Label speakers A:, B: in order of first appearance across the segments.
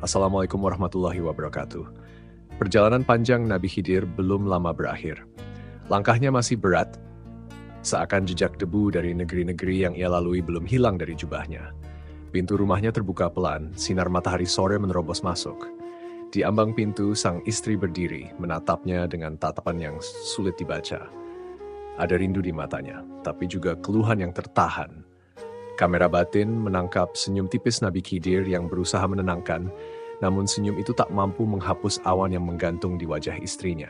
A: Assalamualaikum warahmatullahi wabarakatuh. Perjalanan panjang Nabi Khidir belum lama berakhir. Langkahnya masih berat, seakan jejak debu dari negeri-negeri yang ia lalui belum hilang dari jubahnya. Pintu rumahnya terbuka pelan, sinar matahari sore menerobos masuk. Di ambang pintu, sang istri berdiri, menatapnya dengan tatapan yang sulit dibaca. Ada rindu di matanya, tapi juga keluhan yang tertahan. Kamera batin menangkap senyum tipis Nabi Khidir yang berusaha menenangkan, namun senyum itu tak mampu menghapus awan yang menggantung di wajah istrinya.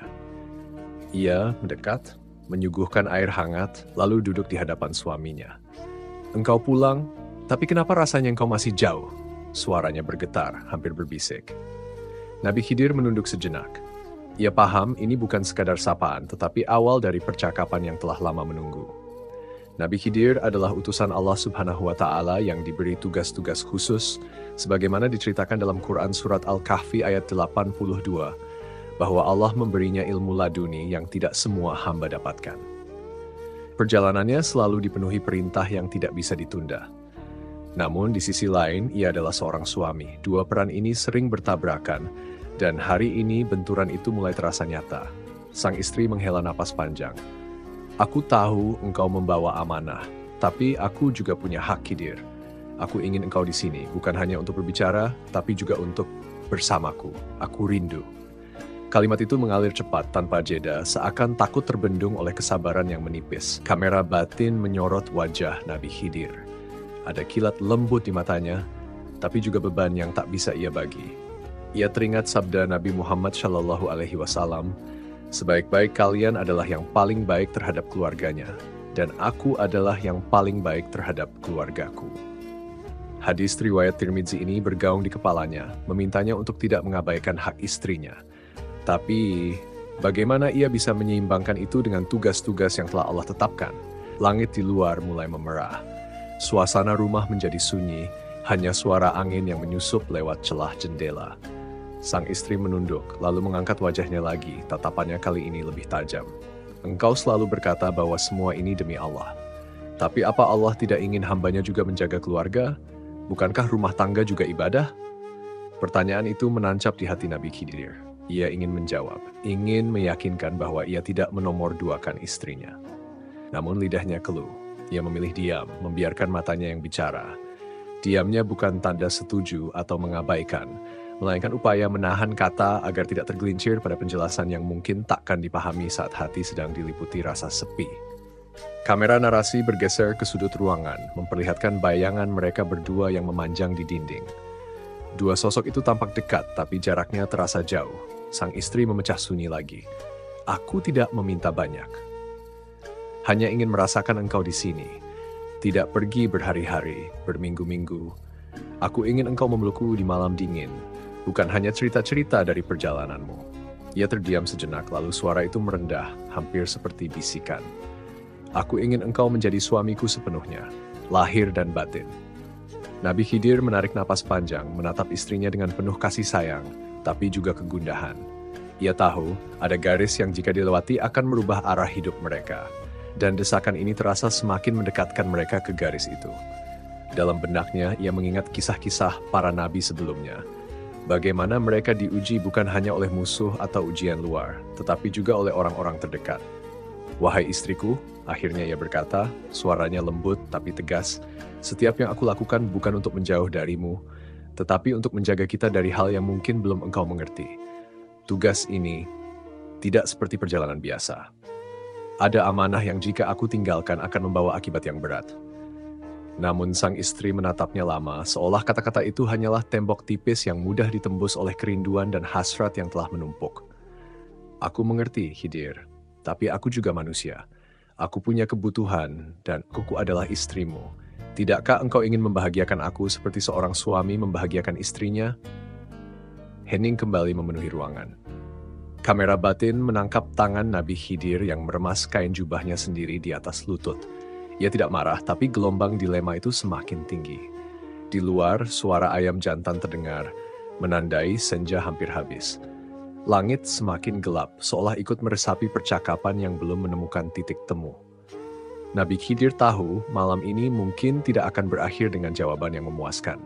A: Ia mendekat, menyuguhkan air hangat, lalu duduk di hadapan suaminya. "Engkau pulang, tapi kenapa rasanya engkau masih jauh?" Suaranya bergetar, hampir berbisik. Nabi Khidir menunduk sejenak. Ia paham ini bukan sekadar sapaan, tetapi awal dari percakapan yang telah lama menunggu. Nabi Khidir adalah utusan Allah Subhanahu wa Ta'ala yang diberi tugas-tugas khusus, sebagaimana diceritakan dalam Quran Surat Al-Kahfi ayat 82, bahwa Allah memberinya ilmu laduni yang tidak semua hamba dapatkan. Perjalanannya selalu dipenuhi perintah yang tidak bisa ditunda. Namun di sisi lain, ia adalah seorang suami. Dua peran ini sering bertabrakan, dan hari ini benturan itu mulai terasa nyata. Sang istri menghela napas panjang. "Aku tahu engkau membawa amanah, tapi aku juga punya hak, Khidir. Aku ingin engkau di sini, bukan hanya untuk berbicara, tapi juga untuk bersamaku. Aku rindu." Kalimat itu mengalir cepat tanpa jeda, seakan takut terbendung oleh kesabaran yang menipis. Kamera batin menyorot wajah Nabi Khidir. Ada kilat lembut di matanya, tapi juga beban yang tak bisa ia bagi. Ia teringat sabda Nabi Muhammad SAW, "Sebaik-baik kalian adalah yang paling baik terhadap keluarganya, dan aku adalah yang paling baik terhadap keluargaku." Hadis riwayat Tirmidzi ini bergaung di kepalanya, memintanya untuk tidak mengabaikan hak istrinya. Tapi, bagaimana ia bisa menyeimbangkan itu dengan tugas-tugas yang telah Allah tetapkan? Langit di luar mulai memerah. Suasana rumah menjadi sunyi, hanya suara angin yang menyusup lewat celah jendela. Sang istri menunduk, lalu mengangkat wajahnya lagi, tatapannya kali ini lebih tajam. "Engkau selalu berkata bahwa semua ini demi Allah. Tapi apa Allah tidak ingin hambanya juga menjaga keluarga? Bukankah rumah tangga juga ibadah?" Pertanyaan itu menancap di hati Nabi Khidir. Ia ingin menjawab, ingin meyakinkan bahwa ia tidak menomorduakan istrinya. Namun lidahnya keluh. Ia memilih diam, membiarkan matanya yang bicara. Diamnya bukan tanda setuju atau mengabaikan, melainkan upaya menahan kata agar tidak tergelincir pada penjelasan yang mungkin takkan dipahami saat hati sedang diliputi rasa sepi. Kamera narasi bergeser ke sudut ruangan, memperlihatkan bayangan mereka berdua yang memanjang di dinding. Dua sosok itu tampak dekat, tapi jaraknya terasa jauh. Sang istri memecah sunyi lagi. "Aku tidak meminta banyak. Hanya ingin merasakan engkau di sini. Tidak pergi berhari-hari, berminggu-minggu. Aku ingin engkau memelukku di malam dingin. Bukan hanya cerita-cerita dari perjalananmu." Ia terdiam sejenak, lalu suara itu merendah, hampir seperti bisikan. "Aku ingin engkau menjadi suamiku sepenuhnya, lahir dan batin." Nabi Khidir menarik napas panjang, menatap istrinya dengan penuh kasih sayang, tapi juga kegundahan. Ia tahu, ada garis yang jika dilewati akan merubah arah hidup mereka. Dan desakan ini terasa semakin mendekatkan mereka ke garis itu. Dalam benaknya, ia mengingat kisah-kisah para nabi sebelumnya. Bagaimana mereka diuji bukan hanya oleh musuh atau ujian luar, tetapi juga oleh orang-orang terdekat. "Wahai istriku," akhirnya ia berkata, suaranya lembut tapi tegas, "setiap yang aku lakukan bukan untuk menjauh darimu, tetapi untuk menjaga kita dari hal yang mungkin belum engkau mengerti. Tugas ini tidak seperti perjalanan biasa. Ada amanah yang jika aku tinggalkan akan membawa akibat yang berat." Namun sang istri menatapnya lama, seolah kata-kata itu hanyalah tembok tipis yang mudah ditembus oleh kerinduan dan hasrat yang telah menumpuk. "Aku mengerti, Khidir, tapi aku juga manusia. Aku punya kebutuhan, dan aku adalah istrimu. Tidakkah engkau ingin membahagiakan aku seperti seorang suami membahagiakan istrinya?" Hening kembali memenuhi ruangan. Kamera batin menangkap tangan Nabi Khidir yang meremas kain jubahnya sendiri di atas lutut. Ia tidak marah, tapi gelombang dilema itu semakin tinggi. Di luar, suara ayam jantan terdengar, menandai senja hampir habis. Langit semakin gelap, seolah ikut meresapi percakapan yang belum menemukan titik temu. Nabi Khidir tahu malam ini mungkin tidak akan berakhir dengan jawaban yang memuaskan.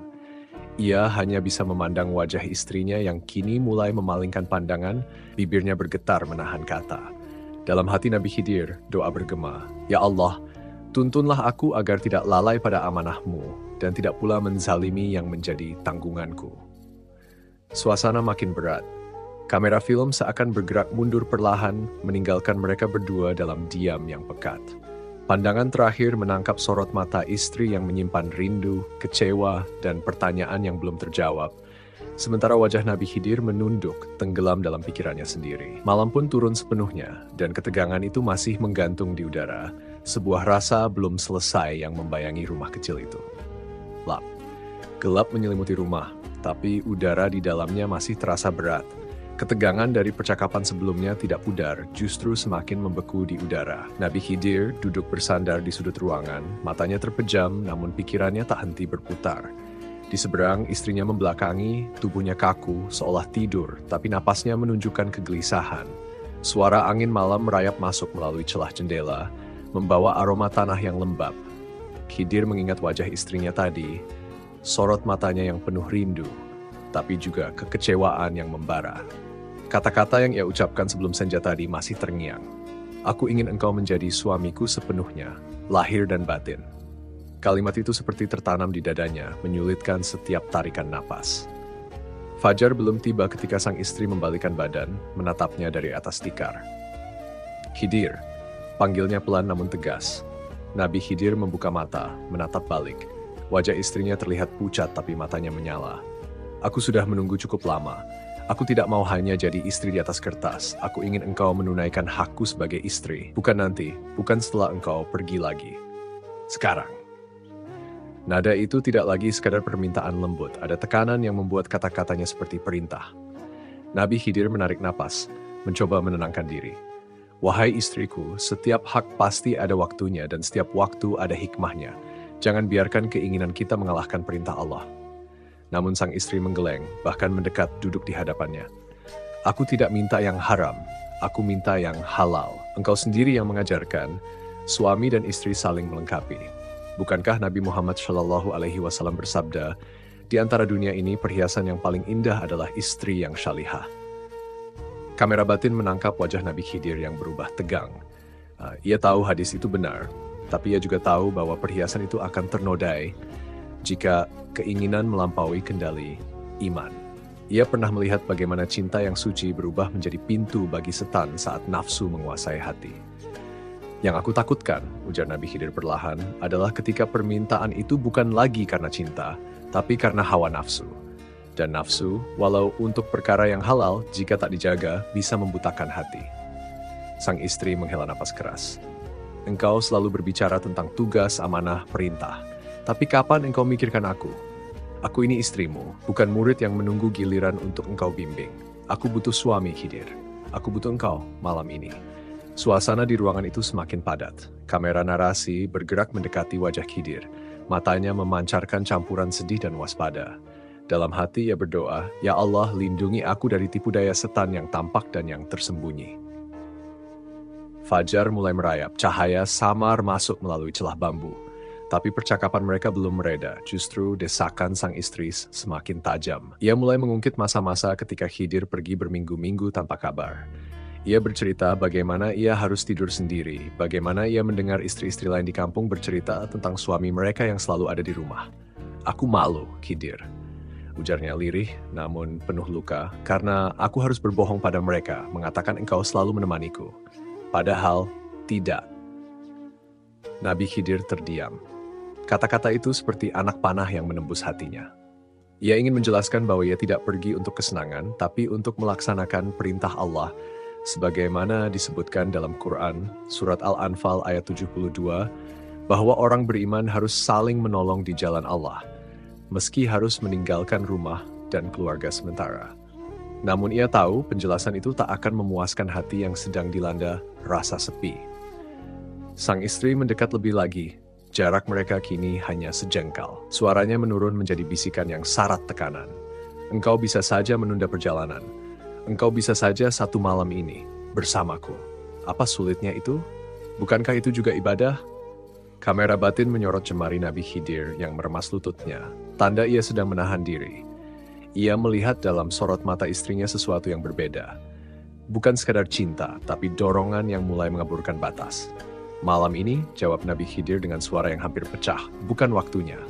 A: Ia hanya bisa memandang wajah istrinya yang kini mulai memalingkan pandangan, bibirnya bergetar menahan kata. Dalam hati Nabi Khidir, doa bergema, "Ya Allah, tuntunlah aku agar tidak lalai pada amanah-Mu dan tidak pula menzalimi yang menjadi tanggunganku." Suasana makin berat. Kamera film seakan bergerak mundur perlahan, meninggalkan mereka berdua dalam diam yang pekat. Pandangan terakhir menangkap sorot mata istri yang menyimpan rindu, kecewa, dan pertanyaan yang belum terjawab. Sementara wajah Nabi Khidir menunduk, tenggelam dalam pikirannya sendiri. Malam pun turun sepenuhnya, dan ketegangan itu masih menggantung di udara. Sebuah rasa belum selesai yang membayangi rumah kecil itu. Lap. Gelap menyelimuti rumah, tapi udara di dalamnya masih terasa berat. Ketegangan dari percakapan sebelumnya tidak pudar, justru semakin membeku di udara. Nabi Khidir duduk bersandar di sudut ruangan, matanya terpejam namun pikirannya tak henti berputar. Di seberang, istrinya membelakangi, tubuhnya kaku, seolah tidur, tapi napasnya menunjukkan kegelisahan. Suara angin malam merayap masuk melalui celah jendela, membawa aroma tanah yang lembab. Khidir mengingat wajah istrinya tadi, sorot matanya yang penuh rindu, tapi juga kekecewaan yang membara. Kata-kata yang ia ucapkan sebelum senja tadi masih terngiang. "Aku ingin engkau menjadi suamiku sepenuhnya, lahir dan batin." Kalimat itu seperti tertanam di dadanya, menyulitkan setiap tarikan napas. Fajar belum tiba ketika sang istri membalikkan badan, menatapnya dari atas tikar. "Khidir," panggilnya pelan namun tegas. Nabi Khidir membuka mata, menatap balik. Wajah istrinya terlihat pucat tapi matanya menyala. "Aku sudah menunggu cukup lama. Aku tidak mau hanya jadi istri di atas kertas. Aku ingin engkau menunaikan hakku sebagai istri. Bukan nanti, bukan setelah engkau pergi lagi. Sekarang." Nada itu tidak lagi sekadar permintaan lembut. Ada tekanan yang membuat kata-katanya seperti perintah. Nabi Khidir menarik napas, mencoba menenangkan diri. "Wahai istriku, setiap hak pasti ada waktunya dan setiap waktu ada hikmahnya. Jangan biarkan keinginan kita mengalahkan perintah Allah." Namun sang istri menggeleng, bahkan mendekat duduk di hadapannya. "Aku tidak minta yang haram, aku minta yang halal. Engkau sendiri yang mengajarkan, suami dan istri saling melengkapi. Bukankah Nabi Muhammad SAW bersabda, di antara dunia ini perhiasan yang paling indah adalah istri yang syalihah." Kamera batin menangkap wajah Nabi Khidir yang berubah tegang. Ia tahu hadis itu benar, tapi ia juga tahu bahwa perhiasan itu akan ternodai jika keinginan melampaui kendali iman. Ia pernah melihat bagaimana cinta yang suci berubah menjadi pintu bagi setan saat nafsu menguasai hati. "Yang aku takutkan," ujar Nabi Khidir perlahan, "adalah ketika permintaan itu bukan lagi karena cinta, tapi karena hawa nafsu. Dan nafsu, walau untuk perkara yang halal, jika tak dijaga, bisa membutakan hati." Sang istri menghela napas keras. "Engkau selalu berbicara tentang tugas, amanah, perintah. Tapi kapan engkau mikirkan aku? Aku ini istrimu, bukan murid yang menunggu giliran untuk engkau bimbing. Aku butuh suami, Khidir. Aku butuh engkau malam ini." Suasana di ruangan itu semakin padat. Kamera narasi bergerak mendekati wajah Khidir. Matanya memancarkan campuran sedih dan waspada. Dalam hati ia berdoa, "Ya Allah, lindungi aku dari tipu daya setan yang tampak dan yang tersembunyi." Fajar mulai merayap, cahaya samar masuk melalui celah bambu. Tapi percakapan mereka belum mereda, justru desakan sang istri semakin tajam. Ia mulai mengungkit masa-masa ketika Khidir pergi berminggu-minggu tanpa kabar. Ia bercerita bagaimana ia harus tidur sendiri, bagaimana ia mendengar istri-istri lain di kampung bercerita tentang suami mereka yang selalu ada di rumah. "Aku malu, Khidir," ujarnya lirih namun penuh luka, "karena aku harus berbohong pada mereka, mengatakan engkau selalu menemaniku. Padahal tidak." Nabi Khidir terdiam. Kata-kata itu seperti anak panah yang menembus hatinya. Ia ingin menjelaskan bahwa ia tidak pergi untuk kesenangan, tapi untuk melaksanakan perintah Allah, sebagaimana disebutkan dalam Quran, Surat Al-Anfal ayat 72, bahwa orang beriman harus saling menolong di jalan Allah, meski harus meninggalkan rumah dan keluarga sementara. Namun ia tahu penjelasan itu tak akan memuaskan hati yang sedang dilanda rasa sepi. Sang istri mendekat lebih lagi. Jarak mereka kini hanya sejengkal. Suaranya menurun menjadi bisikan yang syarat tekanan. "Engkau bisa saja menunda perjalanan. Engkau bisa saja satu malam ini bersamaku. Apa sulitnya itu? Bukankah itu juga ibadah?" Kamera batin menyorot jemari Nabi Khidir yang meremas lututnya. tanda ia sedang menahan diri. Ia melihat dalam sorot mata istrinya sesuatu yang berbeda. Bukan sekadar cinta, tapi dorongan yang mulai mengaburkan batas. Malam ini, jawab Nabi Khidir dengan suara yang hampir pecah, bukan waktunya.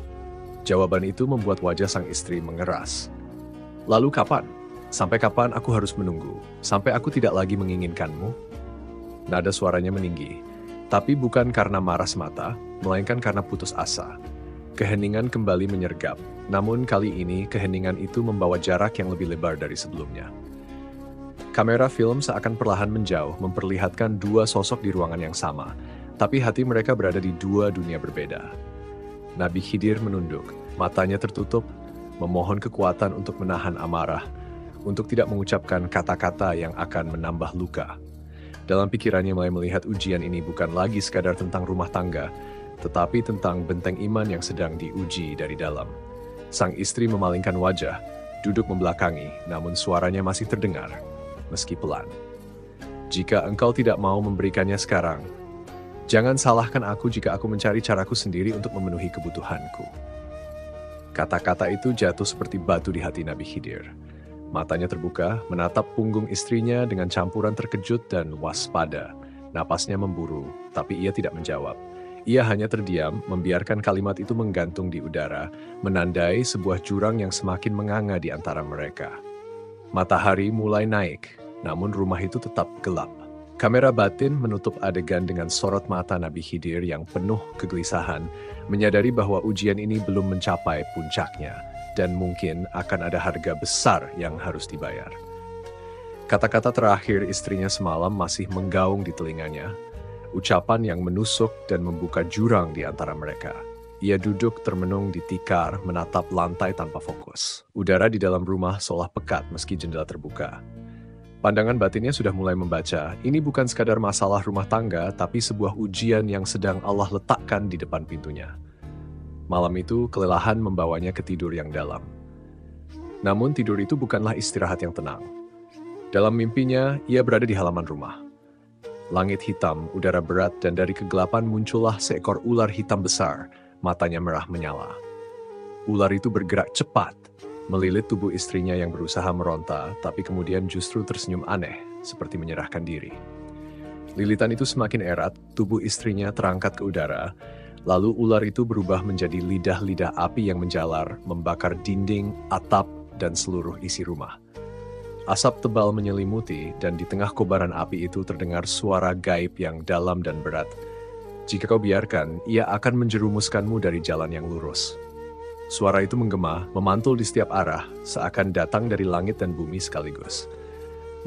A: Jawaban itu membuat wajah sang istri mengeras. Lalu kapan? Sampai kapan aku harus menunggu? Sampai aku tidak lagi menginginkanmu? Nada suaranya meninggi, tapi bukan karena marah semata, melainkan karena putus asa. Keheningan kembali menyergap, namun kali ini keheningan itu membawa jarak yang lebih lebar dari sebelumnya. Kamera film seakan perlahan menjauh, memperlihatkan dua sosok di ruangan yang sama, tapi hati mereka berada di dua dunia berbeda. Nabi Khidir menunduk, matanya tertutup, memohon kekuatan untuk menahan amarah, untuk tidak mengucapkan kata-kata yang akan menambah luka. Dalam pikirannya mulai melihat ujian ini bukan lagi sekadar tentang rumah tangga, tetapi tentang benteng iman yang sedang diuji dari dalam. Sang istri memalingkan wajah, duduk membelakangi, namun suaranya masih terdengar, meski pelan. Jika engkau tidak mau memberikannya sekarang, jangan salahkan aku jika aku mencari caraku sendiri untuk memenuhi kebutuhanku. Kata-kata itu jatuh seperti batu di hati Nabi Khidir. Matanya terbuka, menatap punggung istrinya dengan campuran terkejut dan waspada. Napasnya memburu, tapi ia tidak menjawab. Ia hanya terdiam, membiarkan kalimat itu menggantung di udara, menandai sebuah jurang yang semakin menganga di antara mereka. Matahari mulai naik, namun rumah itu tetap gelap. Kamera batin menutup adegan dengan sorot mata Nabi Khidir yang penuh kegelisahan, menyadari bahwa ujian ini belum mencapai puncaknya, dan mungkin akan ada harga besar yang harus dibayar. Kata-kata terakhir istrinya semalam masih menggaung di telinganya, ucapan yang menusuk dan membuka jurang di antara mereka. Ia duduk termenung di tikar, menatap lantai tanpa fokus. Udara di dalam rumah seolah pekat meski jendela terbuka. Pandangan batinnya sudah mulai membaca, ini bukan sekadar masalah rumah tangga, tapi sebuah ujian yang sedang Allah letakkan di depan pintunya. Malam itu, kelelahan membawanya ke tidur yang dalam. Namun tidur itu bukanlah istirahat yang tenang. Dalam mimpinya, ia berada di halaman rumah. Langit hitam, udara berat, dan dari kegelapan muncullah seekor ular hitam besar, matanya merah menyala. Ular itu bergerak cepat, melilit tubuh istrinya yang berusaha meronta, tapi kemudian justru tersenyum aneh, seperti menyerahkan diri. Lilitan itu semakin erat, tubuh istrinya terangkat ke udara, lalu ular itu berubah menjadi lidah-lidah api yang menjalar, membakar dinding, atap, dan seluruh isi rumah. Asap tebal menyelimuti, dan di tengah kobaran api itu terdengar suara gaib yang dalam dan berat. Jika kau biarkan, ia akan menjerumuskanmu dari jalan yang lurus. Suara itu menggema, memantul di setiap arah, seakan datang dari langit dan bumi sekaligus.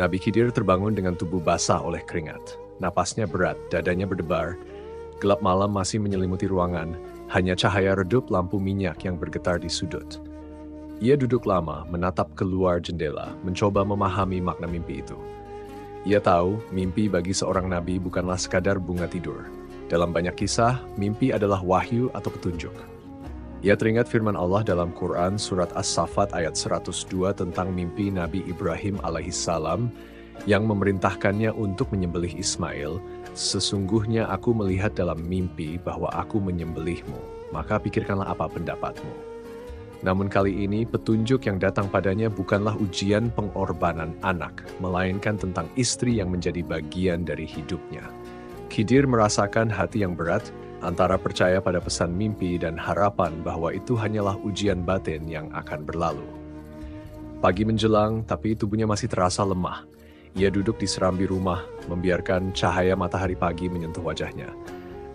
A: Nabi Khidir terbangun dengan tubuh basah oleh keringat. Napasnya berat, dadanya berdebar. Gelap malam masih menyelimuti ruangan, hanya cahaya redup lampu minyak yang bergetar di sudut. Ia duduk lama, menatap keluar jendela, mencoba memahami makna mimpi itu. Ia tahu, mimpi bagi seorang nabi bukanlah sekadar bunga tidur. Dalam banyak kisah, mimpi adalah wahyu atau petunjuk. Ia teringat firman Allah dalam Quran Surat As-Saffat ayat 102 tentang mimpi Nabi Ibrahim alaihissalam yang memerintahkannya untuk menyembelih Ismail. Sesungguhnya aku melihat dalam mimpi bahwa aku menyembelihmu, maka pikirkanlah apa pendapatmu. Namun kali ini petunjuk yang datang padanya bukanlah ujian pengorbanan anak, melainkan tentang istri yang menjadi bagian dari hidupnya. Khidir merasakan hati yang berat, antara percaya pada pesan mimpi dan harapan bahwa itu hanyalah ujian batin yang akan berlalu. Pagi menjelang, tapi tubuhnya masih terasa lemah. Ia duduk di serambi rumah, membiarkan cahaya matahari pagi menyentuh wajahnya.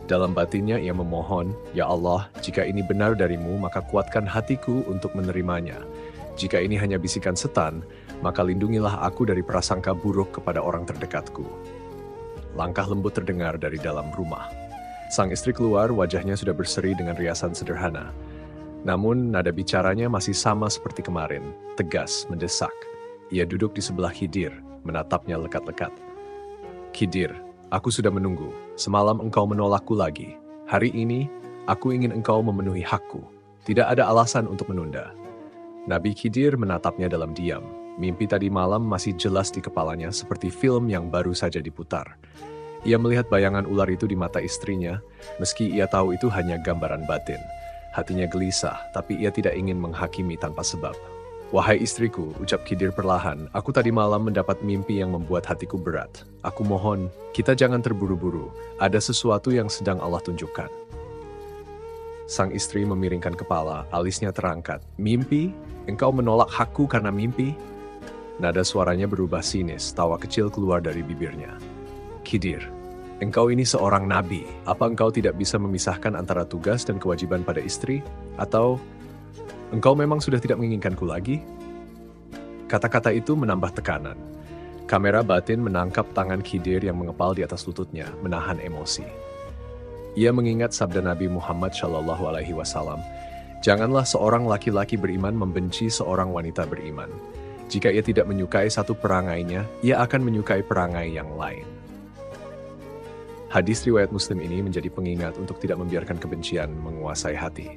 A: Dalam batinnya ia memohon, "Ya Allah, jika ini benar darimu, maka kuatkan hatiku untuk menerimanya. Jika ini hanya bisikan setan, maka lindungilah aku dari prasangka buruk kepada orang terdekatku." Langkah lembut terdengar dari dalam rumah. Sang istri keluar, wajahnya sudah berseri dengan riasan sederhana. Namun nada bicaranya masih sama seperti kemarin, tegas, mendesak. Ia duduk di sebelah Khidir, menatapnya lekat-lekat. "Khidir, aku sudah menunggu. Semalam engkau menolakku lagi. Hari ini, aku ingin engkau memenuhi hakku. Tidak ada alasan untuk menunda." Nabi Khidir menatapnya dalam diam. Mimpi tadi malam masih jelas di kepalanya seperti film yang baru saja diputar. Ia melihat bayangan ular itu di mata istrinya, meski ia tahu itu hanya gambaran batin. Hatinya gelisah, tapi ia tidak ingin menghakimi tanpa sebab. "Wahai istriku," ucap Khidir perlahan, "aku tadi malam mendapat mimpi yang membuat hatiku berat. Aku mohon, kita jangan terburu-buru. Ada sesuatu yang sedang Allah tunjukkan." Sang istri memiringkan kepala, alisnya terangkat. "Mimpi? Engkau menolak hakku karena mimpi?" Nada suaranya berubah sinis, tawa kecil keluar dari bibirnya. "Khidir, engkau ini seorang nabi. Apa engkau tidak bisa memisahkan antara tugas dan kewajiban pada istri? Atau engkau memang sudah tidak menginginkanku lagi?" Kata-kata itu menambah tekanan. Kamera batin menangkap tangan Khidir yang mengepal di atas lututnya, menahan emosi. Ia mengingat sabda Nabi Muhammad SAW, "Janganlah seorang laki-laki beriman membenci seorang wanita beriman. Jika ia tidak menyukai satu perangainya, ia akan menyukai perangai yang lain." Hadis riwayat Muslim ini menjadi pengingat untuk tidak membiarkan kebencian menguasai hati.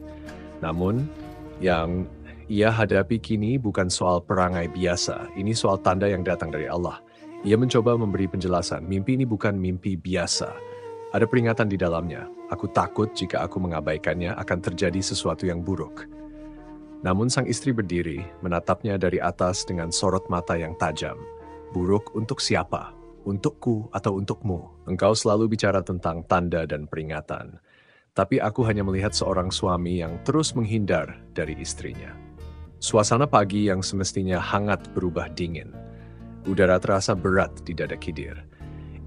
A: Namun, yang ia hadapi kini bukan soal perangai biasa, ini soal tanda yang datang dari Allah. Ia mencoba memberi penjelasan, mimpi ini bukan mimpi biasa. Ada peringatan di dalamnya. Aku takut jika aku mengabaikannya akan terjadi sesuatu yang buruk. Namun sang istri berdiri, menatapnya dari atas dengan sorot mata yang tajam. "Buruk untuk siapa? Untukku atau untukmu? Engkau selalu bicara tentang tanda dan peringatan. Tapi aku hanya melihat seorang suami yang terus menghindar dari istrinya." Suasana pagi yang semestinya hangat berubah dingin. Udara terasa berat di dada Khidir.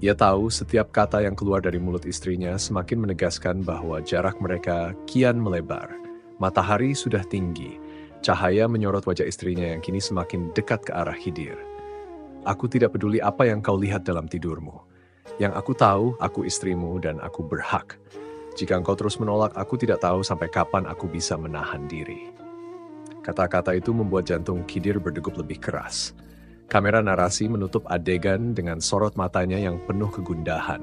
A: Ia tahu setiap kata yang keluar dari mulut istrinya semakin menegaskan bahwa jarak mereka kian melebar. Matahari sudah tinggi, cahaya menyorot wajah istrinya yang kini semakin dekat ke arah Khidir. "Aku tidak peduli apa yang kau lihat dalam tidurmu. Yang aku tahu, aku istrimu dan aku berhak. Jika engkau terus menolak, aku tidak tahu sampai kapan aku bisa menahan diri." Kata-kata itu membuat jantung Khidir berdegup lebih keras. Kamera narasi menutup adegan dengan sorot matanya yang penuh kegundahan.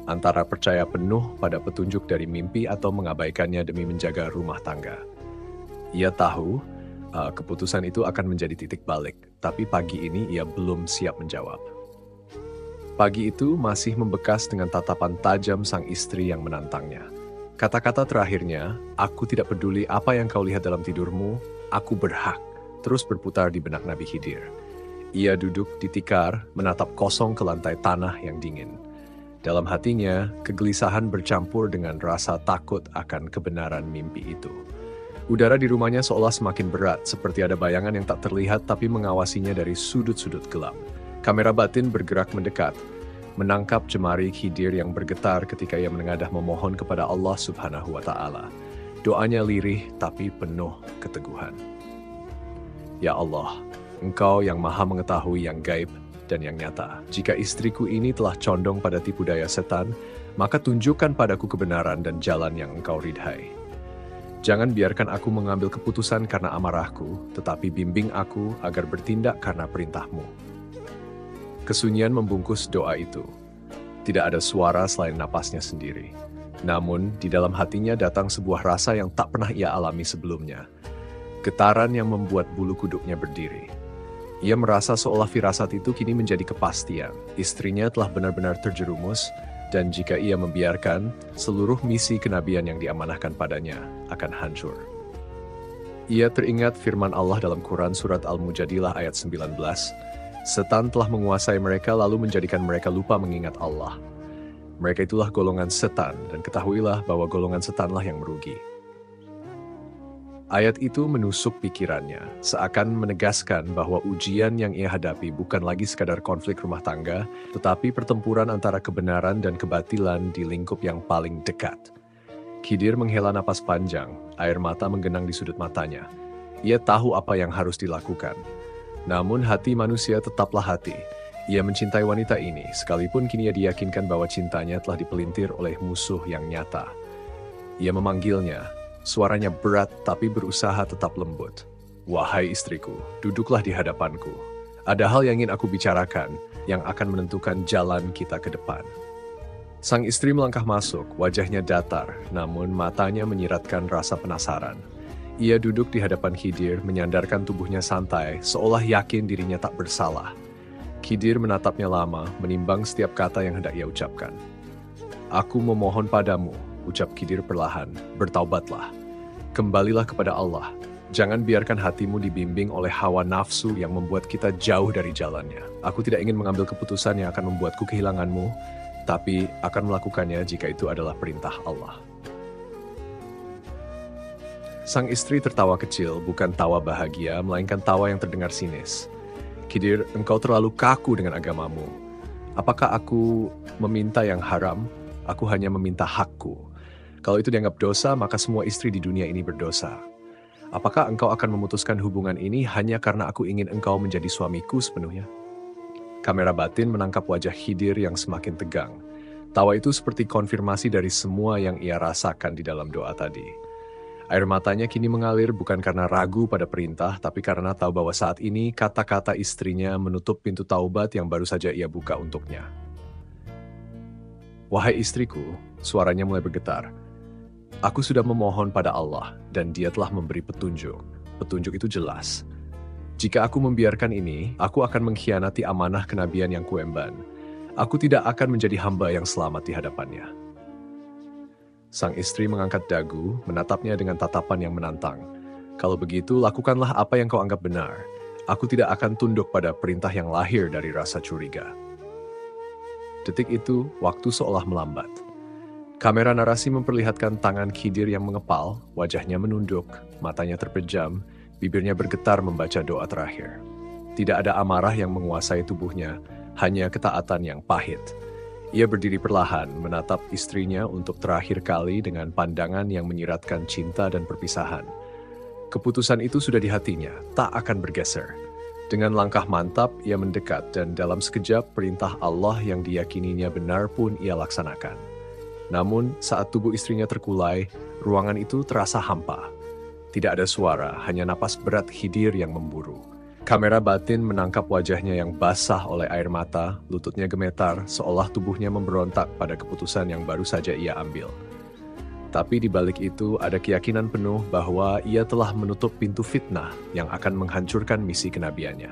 A: Antara percaya penuh pada petunjuk dari mimpi atau mengabaikannya demi menjaga rumah tangga. Ia tahu keputusan itu akan menjadi titik balik, tapi pagi ini ia belum siap menjawab. Pagi itu masih membekas dengan tatapan tajam sang istri yang menantangnya. Kata-kata terakhirnya, "Aku tidak peduli apa yang kau lihat dalam tidurmu, aku berhak," terus berputar di benak Nabi Khidir. Ia duduk di tikar, menatap kosong ke lantai tanah yang dingin. Dalam hatinya, kegelisahan bercampur dengan rasa takut akan kebenaran mimpi itu. Udara di rumahnya seolah semakin berat, seperti ada bayangan yang tak terlihat tapi mengawasinya dari sudut-sudut gelap. Kamera batin bergerak mendekat, menangkap jemari Khidir yang bergetar ketika ia menengadah memohon kepada Allah Subhanahu wa Ta'ala. Doanya lirih tapi penuh keteguhan. "Ya Allah, Engkau yang maha mengetahui yang gaib dan yang nyata. Jika istriku ini telah condong pada tipu daya setan, maka tunjukkan padaku kebenaran dan jalan yang Engkau ridhai. Jangan biarkan aku mengambil keputusan karena amarahku, tetapi bimbing aku agar bertindak karena perintah-Mu." Kesunyian membungkus doa itu. Tidak ada suara selain napasnya sendiri. Namun, di dalam hatinya datang sebuah rasa yang tak pernah ia alami sebelumnya. Getaran yang membuat bulu kuduknya berdiri. Ia merasa seolah firasat itu kini menjadi kepastian. Istrinya telah benar-benar terjerumus, dan jika ia membiarkan, seluruh misi kenabian yang diamanahkan padanya akan hancur. Ia teringat firman Allah dalam Quran Surat Al-Mujadilah ayat 19, "Setan telah menguasai mereka lalu menjadikan mereka lupa mengingat Allah. Mereka itulah golongan setan, dan ketahuilah bahwa golongan setanlah yang merugi." Ayat itu menusuk pikirannya, seakan menegaskan bahwa ujian yang ia hadapi bukan lagi sekadar konflik rumah tangga, tetapi pertempuran antara kebenaran dan kebatilan di lingkup yang paling dekat. Khidir menghela napas panjang, air mata menggenang di sudut matanya. Ia tahu apa yang harus dilakukan. Namun hati manusia tetaplah hati. Ia mencintai wanita ini, sekalipun kini ia diyakinkan bahwa cintanya telah dipelintir oleh musuh yang nyata. Ia memanggilnya. Suaranya berat tapi berusaha tetap lembut. "Wahai istriku, duduklah di hadapanku. Ada hal yang ingin aku bicarakan yang akan menentukan jalan kita ke depan." Sang istri melangkah masuk, wajahnya datar, namun matanya menyiratkan rasa penasaran. Ia duduk di hadapan Khidir, menyandarkan tubuhnya santai, seolah yakin dirinya tak bersalah. Khidir menatapnya lama, menimbang setiap kata yang hendak ia ucapkan. "Aku memohon padamu," ucap Khidir perlahan, "bertaubatlah. Kembalilah kepada Allah. Jangan biarkan hatimu dibimbing oleh hawa nafsu yang membuat kita jauh dari jalannya. Aku tidak ingin mengambil keputusan yang akan membuatku kehilanganmu, tapi akan melakukannya jika itu adalah perintah Allah. Sang istri tertawa kecil, bukan tawa bahagia, melainkan tawa yang terdengar sinis. Khidir, engkau terlalu kaku dengan agamamu. Apakah aku meminta yang haram? Aku hanya meminta hakku. Kalau itu dianggap dosa, maka semua istri di dunia ini berdosa. Apakah engkau akan memutuskan hubungan ini hanya karena aku ingin engkau menjadi suamiku sepenuhnya? Kamera batin menangkap wajah Khidir yang semakin tegang. Tawa itu seperti konfirmasi dari semua yang ia rasakan di dalam doa tadi. Air matanya kini mengalir bukan karena ragu pada perintah, tapi karena tahu bahwa saat ini kata-kata istrinya menutup pintu taubat yang baru saja ia buka untuknya. Wahai istriku, suaranya mulai bergetar. Aku sudah memohon pada Allah, dan Dia telah memberi petunjuk. Petunjuk itu jelas. Jika aku membiarkan ini, aku akan mengkhianati amanah kenabian yang kuemban. Aku tidak akan menjadi hamba yang selamat di hadapannya. Sang istri mengangkat dagu, menatapnya dengan tatapan yang menantang. Kalau begitu, lakukanlah apa yang kau anggap benar. Aku tidak akan tunduk pada perintah yang lahir dari rasa curiga. Detik itu, waktu seolah melambat. Kamera narasi memperlihatkan tangan Khidir yang mengepal, wajahnya menunduk, matanya terpejam, bibirnya bergetar membaca doa terakhir. Tidak ada amarah yang menguasai tubuhnya, hanya ketaatan yang pahit. Ia berdiri perlahan, menatap istrinya untuk terakhir kali dengan pandangan yang menyiratkan cinta dan perpisahan. Keputusan itu sudah di hatinya, tak akan bergeser. Dengan langkah mantap, ia mendekat dan dalam sekejap perintah Allah yang diyakininya benar pun ia laksanakan. Namun, saat tubuh istrinya terkulai, ruangan itu terasa hampa. Tidak ada suara, hanya napas berat Khidir yang memburu. Kamera batin menangkap wajahnya yang basah oleh air mata, lututnya gemetar, seolah tubuhnya memberontak pada keputusan yang baru saja ia ambil. Tapi di balik itu ada keyakinan penuh bahwa ia telah menutup pintu fitnah yang akan menghancurkan misi kenabiannya.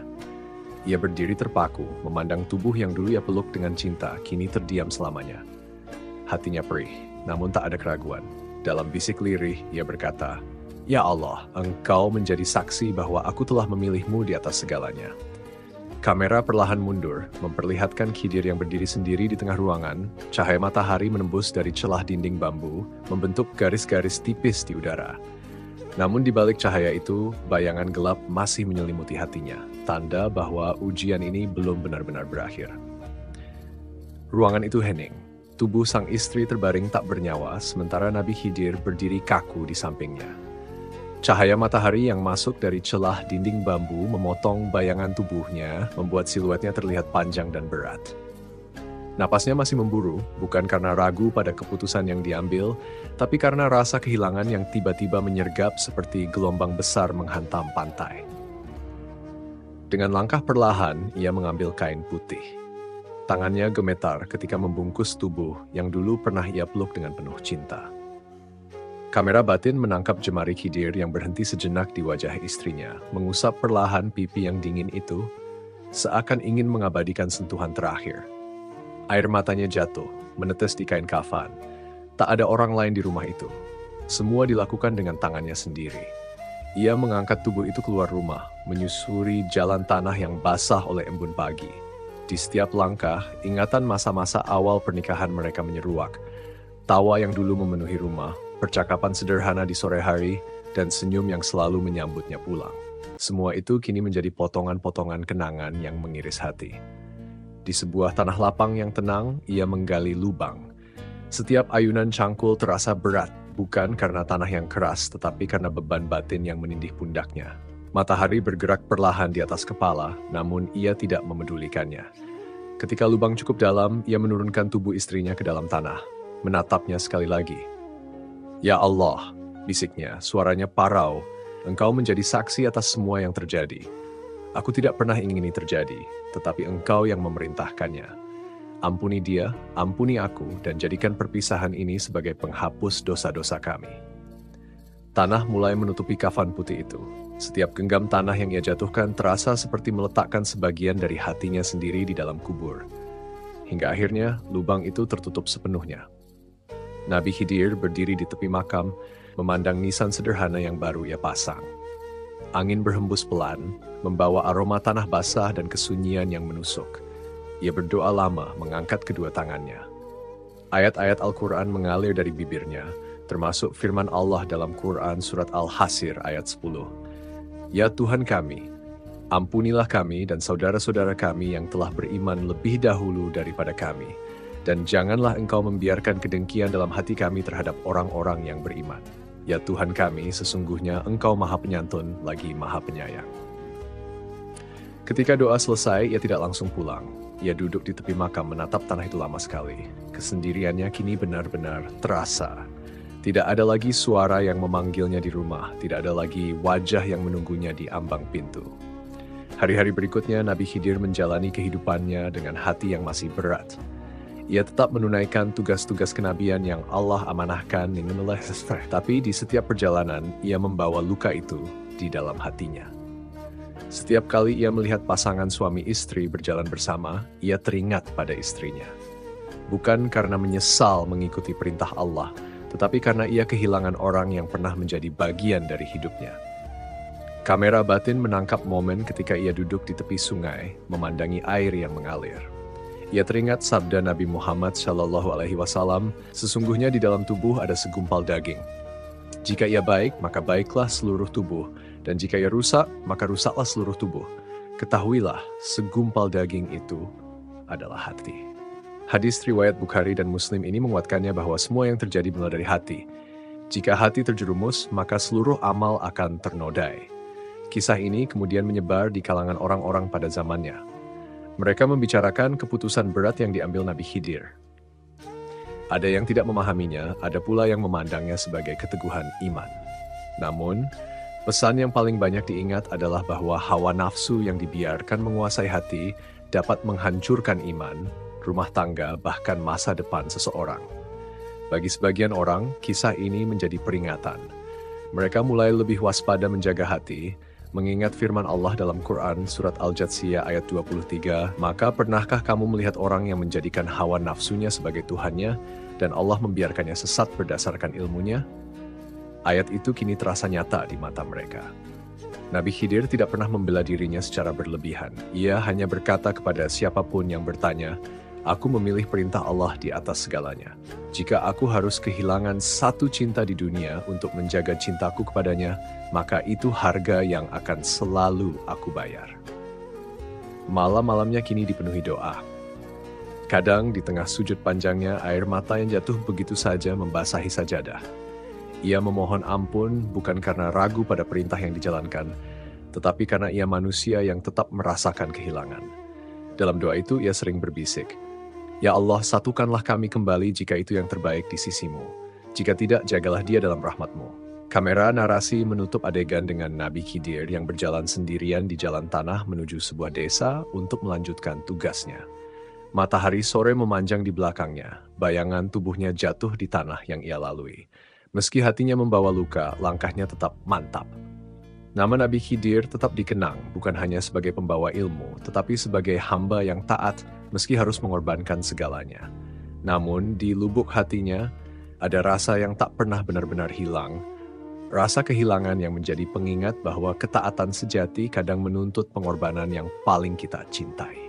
A: Ia berdiri terpaku, memandang tubuh yang dulu ia peluk dengan cinta, kini terdiam selamanya. Hatinya perih, namun tak ada keraguan. Dalam bisik lirih, ia berkata, "Ya Allah, Engkau menjadi saksi bahwa aku telah memilihmu di atas segalanya." Kamera perlahan mundur, memperlihatkan Khidir yang berdiri sendiri di tengah ruangan. Cahaya matahari menembus dari celah dinding bambu, membentuk garis-garis tipis di udara. Namun di balik cahaya itu, bayangan gelap masih menyelimuti hatinya, tanda bahwa ujian ini belum benar-benar berakhir. Ruangan itu hening. Tubuh sang istri terbaring tak bernyawa, sementara Nabi Khidir berdiri kaku di sampingnya. Cahaya matahari yang masuk dari celah dinding bambu memotong bayangan tubuhnya, membuat siluetnya terlihat panjang dan berat. Napasnya masih memburu, bukan karena ragu pada keputusan yang diambil, tapi karena rasa kehilangan yang tiba-tiba menyergap seperti gelombang besar menghantam pantai. Dengan langkah perlahan, ia mengambil kain putih. Tangannya gemetar ketika membungkus tubuh yang dulu pernah ia peluk dengan penuh cinta. Kamera batin menangkap jemari Khidir yang berhenti sejenak di wajah istrinya, mengusap perlahan pipi yang dingin itu, seakan ingin mengabadikan sentuhan terakhir. Air matanya jatuh, menetes di kain kafan. Tak ada orang lain di rumah itu. Semua dilakukan dengan tangannya sendiri. Ia mengangkat tubuh itu keluar rumah, menyusuri jalan tanah yang basah oleh embun pagi. Di setiap langkah, ingatan masa-masa awal pernikahan mereka menyeruak. Tawa yang dulu memenuhi rumah, percakapan sederhana di sore hari, dan senyum yang selalu menyambutnya pulang. Semua itu kini menjadi potongan-potongan kenangan yang mengiris hati. Di sebuah tanah lapang yang tenang, ia menggali lubang. Setiap ayunan cangkul terasa berat, bukan karena tanah yang keras, tetapi karena beban batin yang menindih pundaknya. Matahari bergerak perlahan di atas kepala, namun ia tidak memedulikannya. Ketika lubang cukup dalam, ia menurunkan tubuh istrinya ke dalam tanah, menatapnya sekali lagi. "Ya Allah," bisiknya, suaranya parau, "Engkau menjadi saksi atas semua yang terjadi. Aku tidak pernah ingin ini terjadi, tetapi Engkau yang memerintahkannya. Ampuni dia, ampuni aku, dan jadikan perpisahan ini sebagai penghapus dosa-dosa kami." Tanah mulai menutupi kafan putih itu. Setiap genggam tanah yang ia jatuhkan terasa seperti meletakkan sebagian dari hatinya sendiri di dalam kubur. Hingga akhirnya, lubang itu tertutup sepenuhnya. Nabi Khidir berdiri di tepi makam, memandang nisan sederhana yang baru ia pasang. Angin berhembus pelan, membawa aroma tanah basah dan kesunyian yang menusuk. Ia berdoa lama mengangkat kedua tangannya. Ayat-ayat Al-Quran mengalir dari bibirnya, termasuk firman Allah dalam Quran Surat Al-Hashr ayat 10. Ya Tuhan kami, ampunilah kami dan saudara-saudara kami yang telah beriman lebih dahulu daripada kami, dan janganlah Engkau membiarkan kedengkian dalam hati kami terhadap orang-orang yang beriman. Ya Tuhan kami, sesungguhnya Engkau Maha Penyantun lagi Maha Penyayang. Ketika doa selesai, ia tidak langsung pulang. Ia duduk di tepi makam menatap tanah itu lama sekali. Kesendiriannya kini benar-benar terasa. Tidak ada lagi suara yang memanggilnya di rumah, tidak ada lagi wajah yang menunggunya di ambang pintu. Hari-hari berikutnya, Nabi Khidir menjalani kehidupannya dengan hati yang masih berat. Ia tetap menunaikan tugas-tugas kenabian yang Allah amanahkan, tapi di setiap perjalanan, ia membawa luka itu di dalam hatinya. Setiap kali ia melihat pasangan suami istri berjalan bersama, ia teringat pada istrinya. Bukan karena menyesal mengikuti perintah Allah, tetapi karena ia kehilangan orang yang pernah menjadi bagian dari hidupnya. Kamera batin menangkap momen ketika ia duduk di tepi sungai, memandangi air yang mengalir. Ia teringat sabda Nabi Muhammad SAW, sesungguhnya di dalam tubuh ada segumpal daging. Jika ia baik, maka baiklah seluruh tubuh, dan jika ia rusak, maka rusaklah seluruh tubuh. Ketahuilah, segumpal daging itu adalah hati. Hadis riwayat Bukhari dan Muslim ini menguatkannya bahwa semua yang terjadi bermula dari hati. Jika hati terjerumus, maka seluruh amal akan ternodai. Kisah ini kemudian menyebar di kalangan orang-orang pada zamannya. Mereka membicarakan keputusan berat yang diambil Nabi Khidir. Ada yang tidak memahaminya, ada pula yang memandangnya sebagai keteguhan iman. Namun, pesan yang paling banyak diingat adalah bahwa hawa nafsu yang dibiarkan menguasai hati dapat menghancurkan iman, rumah tangga, bahkan masa depan seseorang. Bagi sebagian orang, kisah ini menjadi peringatan. Mereka mulai lebih waspada menjaga hati, mengingat firman Allah dalam Quran Surat Al-Jathiyah ayat 23, maka pernahkah kamu melihat orang yang menjadikan hawa nafsunya sebagai Tuhannya, dan Allah membiarkannya sesat berdasarkan ilmunya? Ayat itu kini terasa nyata di mata mereka. Nabi Khidir tidak pernah membela dirinya secara berlebihan. Ia hanya berkata kepada siapapun yang bertanya, aku memilih perintah Allah di atas segalanya. Jika aku harus kehilangan satu cinta di dunia untuk menjaga cintaku kepadanya, maka itu harga yang akan selalu aku bayar. Malam-malamnya kini dipenuhi doa. Kadang di tengah sujud panjangnya, air mata yang jatuh begitu saja membasahi sajadah. Ia memohon ampun bukan karena ragu pada perintah yang dijalankan, tetapi karena ia manusia yang tetap merasakan kehilangan. Dalam doa itu ia sering berbisik, Ya Allah, satukanlah kami kembali jika itu yang terbaik di sisimu. Jika tidak, jagalah dia dalam rahmatmu. Kamera narasi menutup adegan dengan Nabi Khidir yang berjalan sendirian di jalan tanah menuju sebuah desa untuk melanjutkan tugasnya. Matahari sore memanjang di belakangnya, bayangan tubuhnya jatuh di tanah yang ia lalui. Meski hatinya membawa luka, langkahnya tetap mantap. Nama Nabi Khidir tetap dikenang bukan hanya sebagai pembawa ilmu, tetapi sebagai hamba yang taat meski harus mengorbankan segalanya. Namun di lubuk hatinya ada rasa yang tak pernah benar-benar hilang, rasa kehilangan yang menjadi pengingat bahwa ketaatan sejati kadang menuntut pengorbanan yang paling kita cintai.